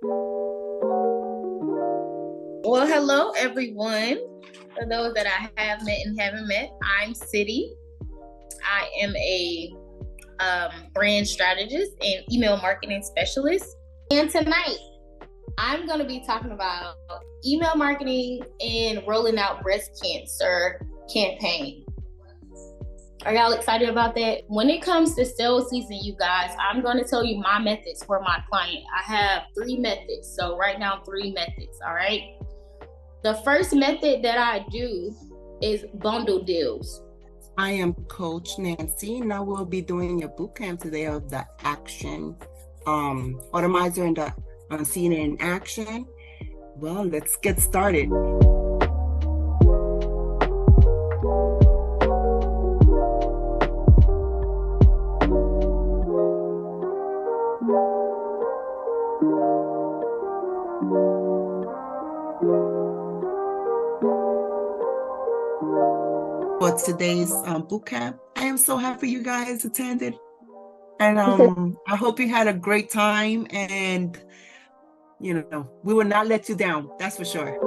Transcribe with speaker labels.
Speaker 1: Well, hello, everyone. For those that I have met and haven't met, I'm Ciitii. I am a brand strategist and email marketing specialist. And tonight, I'm going to be talking about email marketing and rolling out breast cancer campaign. Are y'all excited about that? When it comes to sales season, you guys, I'm going to tell you my methods for my client. I have 3 methods. So right now, 3 methods, all right? The first method that I do is bundle deals.
Speaker 2: I am Coach Nancy, and I will be doing a boot camp today of the action, Automizer and the seeing it in action. Well, let's get started. For today's boot camp, I am so happy you guys attended, and I hope you had a great time, and we will not let you down, that's for sure.